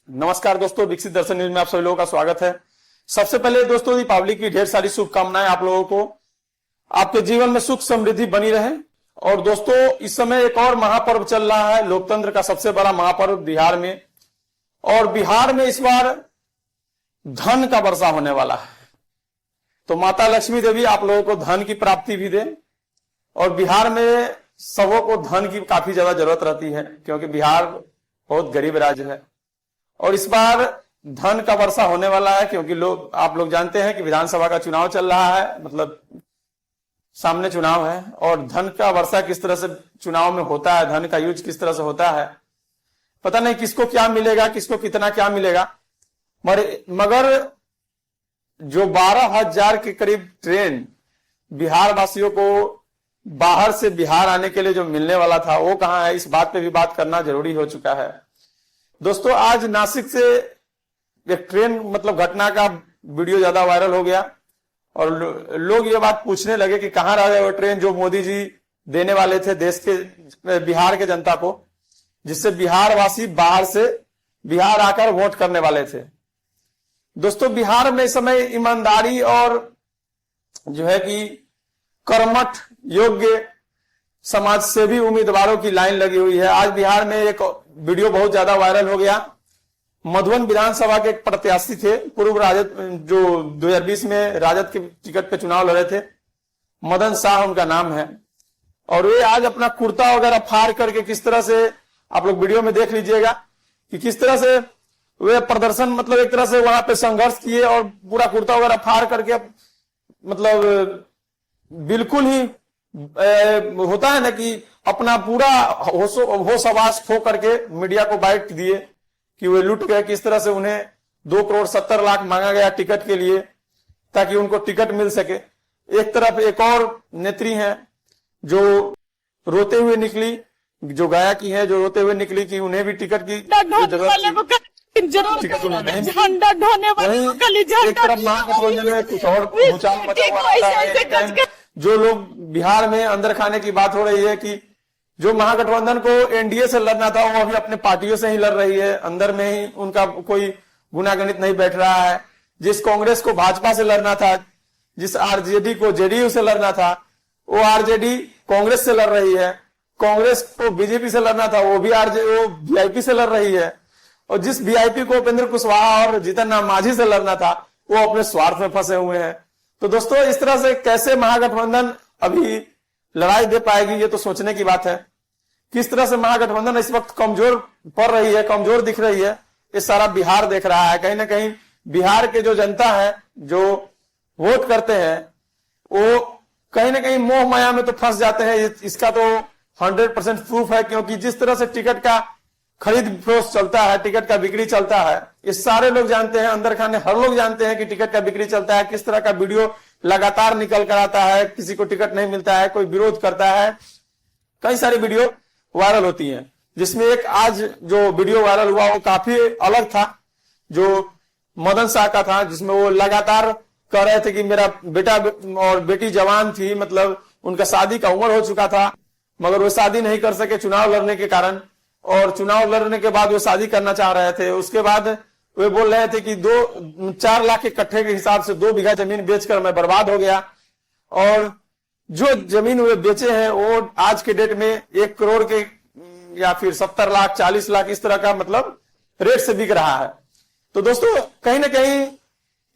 नमस्कार दोस्तों, विकसित दर्शन न्यूज में आप सभी लोगों का स्वागत है। सबसे पहले दोस्तों दीपावली की ढेर सारी शुभकामनाएं आप लोगों को। आपके जीवन में सुख समृद्धि बनी रहे। और दोस्तों इस समय एक और महापर्व चल रहा है, लोकतंत्र का सबसे बड़ा महापर्व बिहार में। और बिहार में इस बार धन का वर्षा होने वाला है। तो माता लक्ष्मी देवी आप लोगों को धन की प्राप्ति भी दे। और बिहार में सबों को धन की काफी ज्यादा जरूरत रहती है, क्योंकि बिहार बहुत गरीब राज्य है। और इस बार धन का वर्षा होने वाला है, क्योंकि आप लोग जानते हैं कि विधानसभा का चुनाव चल रहा है, मतलब सामने चुनाव है। और धन का वर्षा किस तरह से चुनाव में होता है, धन का यूज किस तरह से होता है, पता नहीं किसको क्या मिलेगा, किसको कितना क्या मिलेगा। मगर जो 12,000 के करीब ट्रेन बिहार वासियों को बाहर से बिहार आने के लिए जो मिलने वाला था, वो कहां है, इस बात पे भी बात करना जरूरी हो चुका है। दोस्तों आज नासिक से एक ट्रेन मतलब घटना का वीडियो ज्यादा वायरल हो गया और लोग ये बात पूछने लगे कि कहां रह गए वो ट्रेन जो मोदी जी देने वाले थे देश के बिहार के जनता को, जिससे बिहार वासी बाहर से बिहार आकर वोट करने वाले थे। दोस्तों बिहार में इस समय ईमानदारी और जो है कि कर्मठ योग्य समाज से भी उम्मीदवारों की लाइन लगी हुई है। आज बिहार में एक वीडियो बहुत ज्यादा वायरल हो गया। मधुबन विधानसभा के एक प्रत्याशी थे, पूर्व राजद, जो 2020 में राजद के टिकट पे चुनाव लड़े थे, मदन शाह उनका नाम है। और वे आज अपना कुर्ता वगैरह फाड़ करके किस तरह से, आप लोग वीडियो में देख लीजिएगा कि किस तरह से वे प्रदर्शन, मतलब एक तरह से वहां पे संघर्ष किए और पूरा कुर्ता वगैरह फाड़ करके, मतलब बिल्कुल ही होता है ना कि अपना पूरा होश आवाज खो करके मीडिया को बाइट दिए कि वे लूट गए। किस तरह से उन्हें 2,70,00,000 मांगा गया टिकट के लिए ताकि उनको टिकट मिल सके। एक तरफ एक और नेत्री हैं जो रोते हुए निकली, जो गाया की है, जो रोते हुए निकली कि उन्हें भी टिकट की जरूरत, झंडा ढोने वाले एक तरफ महागठबंधन में कुछ और भूचाल मचा हुआ है। जो लोग बिहार में अंदर खाने की बात हो रही है कि जो महागठबंधन को एनडीए से लड़ना था वो अभी अपने पार्टियों से ही लड़ रही है, अंदर में ही उनका कोई गुनागणित नहीं बैठ रहा है। जिस कांग्रेस को भाजपा से लड़ना था, जिस आरजेडी को जेडीयू से लड़ना था, वो आरजेडी कांग्रेस से लड़ रही है। कांग्रेस को बीजेपी से लड़ना था, वो वीआईपी से लड़ रही है। और जिस वीआईपी को उपेंद्र कुशवाहा और जीतन राम मांझी से लड़ना था, वो अपने स्वार्थ में फंसे हुए हैं। तो दोस्तों इस तरह से कैसे महागठबंधन अभी लड़ाई दे पाएगी, ये तो सोचने की बात है। किस तरह से महागठबंधन इस वक्त कमजोर पड़ रही है, कमजोर दिख रही है, ये सारा बिहार देख रहा है। कहीं ना कहीं बिहार के जो जनता है, जो वोट करते हैं, वो कहीं ना कहीं मोह माया में तो फंस जाते हैं। इसका तो 100% प्रूफ है, क्योंकि जिस तरह से टिकट का खरीद फरोख्त चलता है, टिकट का बिक्री चलता है, ये सारे लोग जानते हैं, अंदर खाने हर लोग जानते हैं कि टिकट का बिक्री चलता है। किस तरह का वीडियो लगातार निकल कर आता है, किसी को टिकट नहीं मिलता है, कोई विरोध करता है, कई सारी वीडियो वायरल होती हैं। जिसमें एक आज जो वीडियो वायरल हुआ वो काफी अलग था, जो मदन शाह का था, जिसमें वो लगातार कह रहे थे कि मेरा बेटा और बेटी जवान थी, मतलब उनका शादी का उम्र हो चुका था, मगर वो शादी नहीं कर सके चुनाव लड़ने के कारण। और चुनाव लड़ने के बाद वो शादी करना चाह रहे थे। उसके बाद वे बोल रहे थे कि 4 लाख के कट्ठे के हिसाब से 2 बीघा जमीन बेचकर मैं बर्बाद हो गया। और जो जमीन वे बेचे हैं वो आज के डेट में 1 करोड़ के या फिर 70 लाख 40 लाख इस तरह का मतलब रेट से बिक रहा है। तो दोस्तों कहीं ना कहीं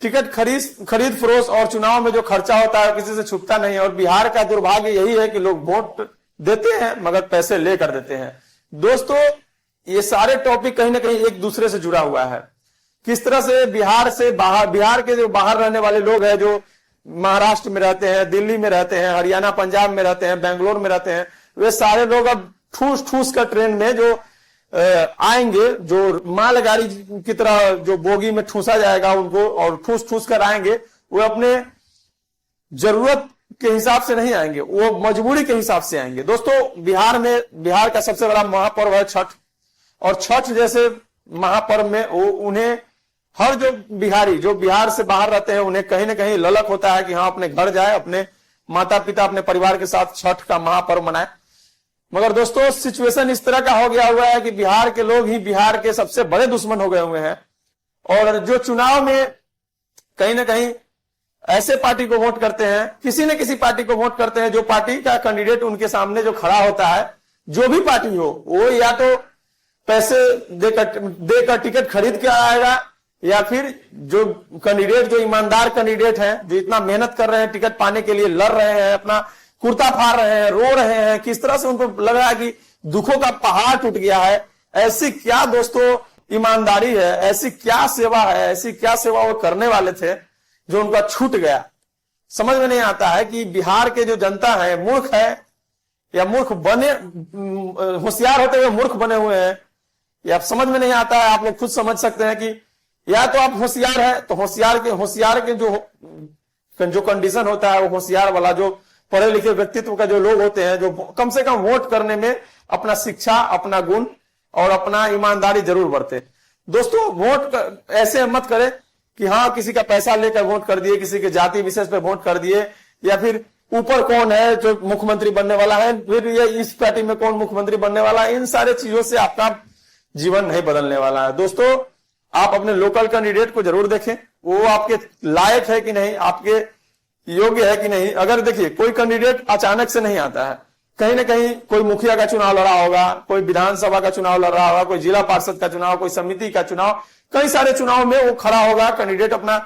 टिकट खरीद फरोख्त और चुनाव में जो खर्चा होता है किसी से छुपता नहीं है। और बिहार का दुर्भाग्य यही है कि लोग वोट देते हैं मगर पैसे लेकर देते हैं। दोस्तों ये सारे टॉपिक कहीं ना कहीं एक दूसरे से जुड़ा हुआ है। किस तरह से बिहार के जो बाहर रहने वाले लोग हैं, जो महाराष्ट्र में रहते हैं, दिल्ली में रहते हैं, हरियाणा पंजाब में रहते हैं, बेंगलोर में रहते हैं, वे सारे लोग अब ठूस कर ट्रेन में जो आएंगे, जो मालगाड़ी की तरह जो बोगी में ठूसा जाएगा उनको, और ठूस कर आएंगे, वो अपने जरूरत के हिसाब से नहीं आएंगे, वो मजबूरी के हिसाब से आएंगे। दोस्तों बिहार का सबसे बड़ा महापर्व है छठ। और छठ जैसे महापर्व में उन्हें हर जो बिहारी जो बिहार से बाहर रहते हैं, उन्हें कहीं ना कहीं ललक होता है कि हाँ अपने घर जाए, अपने माता पिता अपने परिवार के साथ छठ का महापर्व मनाए। मगर दोस्तों सिचुएशन इस तरह का हो गया हुआ है कि बिहार के लोग ही बिहार के सबसे बड़े दुश्मन हो गए हुए हैं। और जो चुनाव में कहीं ना कहीं ऐसे पार्टी को वोट करते हैं, किसी न किसी पार्टी को वोट करते हैं, जो पार्टी का कैंडिडेट उनके सामने जो खड़ा होता है, जो भी पार्टी हो, वो या तो पैसे देकर टिकट खरीद के आएगा, या फिर जो कैंडिडेट, जो ईमानदार कैंडिडेट हैं, जो इतना मेहनत कर रहे हैं टिकट पाने के लिए, लड़ रहे हैं, अपना कुर्ता फाड़ रहे हैं, रो रहे हैं, किस तरह से उनको लग रहा है कि दुखों का पहाड़ टूट गया है। ऐसी क्या दोस्तों ईमानदारी है, ऐसी क्या सेवा है, ऐसी क्या सेवा वो करने वाले थे जो उनका छूट गया। समझ में नहीं आता है कि बिहार के जो जनता है मूर्ख है या मूर्ख बने, होशियार होते हुए मूर्ख बने हुए हैं, या समझ में नहीं आता है। आप लोग खुद समझ सकते हैं कि या तो आप होशियार है, तो होशियार के जो कंडीशन होता है, वो होशियार वाला, जो पढ़े लिखे व्यक्तित्व का जो लोग होते हैं, जो कम से कम वोट करने में अपना शिक्षा, अपना गुण और अपना ईमानदारी जरूर बरते। दोस्तों वोट ऐसे मत करें कि हाँ किसी का पैसा लेकर वोट कर दिए, किसी के जाति विशेष पे वोट कर दिए, या फिर ऊपर कौन है जो मुख्यमंत्री बनने वाला है, फिर ये इस पार्टी में कौन मुख्यमंत्री बनने वाला है, इन सारे चीजों से आपका जीवन नहीं बदलने वाला है। दोस्तों आप अपने लोकल कैंडिडेट को जरूर देखें, वो आपके लायक है कि नहीं, आपके योग्य है कि नहीं। अगर देखिए कोई कैंडिडेट अचानक से नहीं आता है, कहीं ना कहीं कोई मुखिया का चुनाव लड़ा होगा, कोई विधानसभा का चुनाव लड़ रहा होगा, कोई जिला पार्षद का चुनाव, कोई समिति का चुनाव, कई सारे चुनाव में वो खड़ा होगा, कैंडिडेट अपना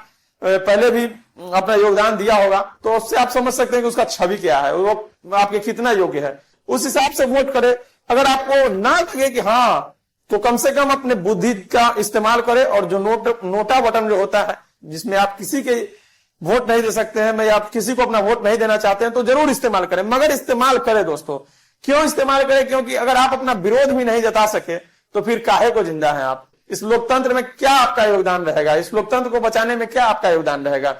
पहले भी अपना योगदान दिया होगा, तो उससे आप समझ सकते हैं कि उसका छवि क्या है, वो आपके कितना योग्य है, उस हिसाब से वोट करें। अगर आपको ना लगे कि हाँ, तो कम से कम अपने बुद्धि का इस्तेमाल करें, और जो नोटा बटन जो होता है, जिसमें आप किसी के वोट नहीं दे सकते हैं, मैं आप किसी को अपना वोट नहीं देना चाहते हैं, तो जरूर इस्तेमाल करें, मगर इस्तेमाल करें दोस्तों। क्यों इस्तेमाल करें? क्योंकि अगर आप अपना विरोध भी नहीं जता सके तो फिर काहे को जिंदा है आप? इस लोकतंत्र में क्या आपका योगदान रहेगा? इस लोकतंत्र को बचाने में क्या आपका योगदान रहेगा?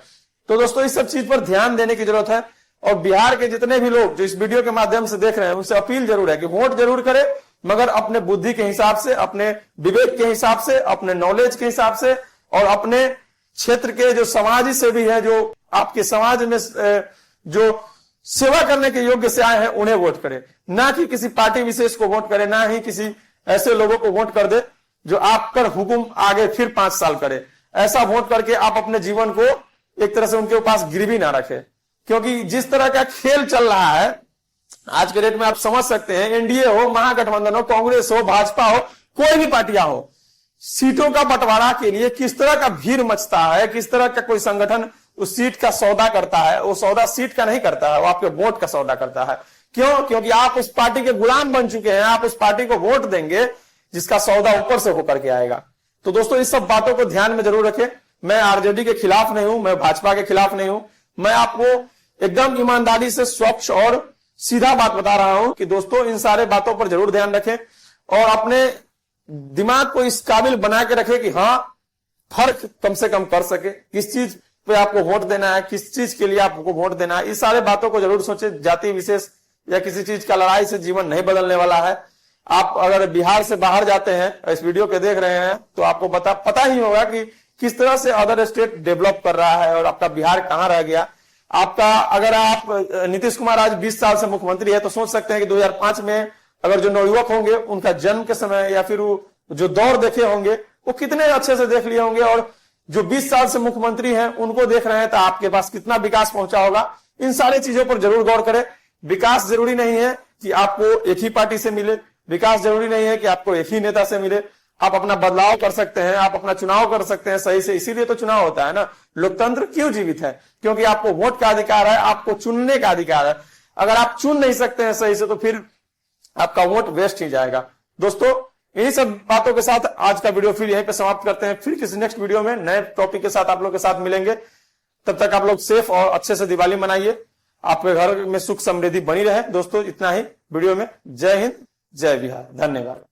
तो दोस्तों इस सब चीज पर ध्यान देने की जरूरत है। और बिहार के जितने भी लोग जो इस वीडियो के माध्यम से देख रहे हैं, उनसे अपील जरूर है कि वोट जरूर करें, मगर अपने बुद्धि के हिसाब से, अपने विवेक के हिसाब से, अपने नॉलेज के हिसाब से, और अपने क्षेत्र के जो समाज से भी है, जो आपके समाज में जो सेवा करने के योग्य से आए हैं, उन्हें वोट करें। ना कि किसी पार्टी विशेष को वोट करें, ना ही किसी ऐसे लोगों को वोट कर दे जो आप पर हुकुम आगे फिर 5 साल करे। ऐसा वोट करके आप अपने जीवन को एक तरह से उनके पास गिरवी ना रखें, क्योंकि जिस तरह का खेल चल रहा है आज के डेट में, आप समझ सकते हैं, एनडीए हो, महागठबंधन हो, कांग्रेस हो, भाजपा हो, कोई भी पार्टियां हो, सीटों का बंटवारा के लिए किस तरह का भीड़ मचता है, किस तरह का कोई संगठन उस सीट का सौदा करता है। वो सौदा सीट का नहीं करता है, वो आपके वोट का सौदा करता है। क्यों? क्योंकि आप उस पार्टी के गुलाम बन चुके हैं। आप उस पार्टी को वोट देंगे जिसका सौदा ऊपर से होकर के आएगा। तो दोस्तों इस सब बातों को ध्यान में जरूर रखें। मैं आरजेडी के खिलाफ नहीं हूं, मैं भाजपा के खिलाफ नहीं हूं, मैं आपको एकदम ईमानदारी से स्वच्छ और सीधा बात बता रहा हूं कि दोस्तों इन सारे बातों पर जरूर ध्यान रखें, और अपने दिमाग को इस काबिल बना के रखें कि हाँ फर्क कम से कम कर सके, किस चीज पे आपको वोट देना है, किस चीज के लिए आपको वोट देना है। इस सारे बातों को जरूर सोचें। जाति विशेष या किसी चीज का लड़ाई से जीवन नहीं बदलने वाला है। आप अगर बिहार से बाहर जाते हैं, इस वीडियो के देख रहे हैं, तो आपको पता ही होगा कि किस तरह से अदर स्टेट डेवलप कर रहा है और आपका बिहार कहां रह गया। आपका अगर आप नीतीश कुमार आज 20 साल से मुख्यमंत्री है, तो सोच सकते हैं कि 2005 में अगर जो नवयुवक होंगे उनका जन्म के समय या फिर जो दौर देखे होंगे वो कितने अच्छे से देख लिए होंगे, और जो 20 साल से मुख्यमंत्री हैं उनको देख रहे हैं, तो आपके पास कितना विकास पहुंचा होगा। इन सारी चीजों पर जरूर गौर करें। विकास जरूरी नहीं है कि आपको एक ही पार्टी से मिले, विकास जरूरी नहीं है कि आपको एक ही नेता से मिले। आप अपना बदलाव कर सकते हैं, आप अपना चुनाव कर सकते हैं सही से। इसीलिए तो चुनाव होता है ना। लोकतंत्र क्यों जीवित है? क्योंकि आपको वोट का अधिकार है, आपको चुनने का अधिकार है। अगर आप चुन नहीं सकते हैं सही से, तो फिर आपका वोट वेस्ट ही जाएगा। दोस्तों इन्हीं सब बातों के साथ आज का वीडियो फिर यहीं पे समाप्त करते हैं। फिर किसी नेक्स्ट वीडियो में नए टॉपिक के साथ आप लोग के साथ मिलेंगे। तब तक आप लोग सेफ और अच्छे से दिवाली मनाइए। आपके घर में सुख समृद्धि बनी रहे। दोस्तों इतना ही वीडियो में। जय हिंद, जय बिहार, धन्यवाद।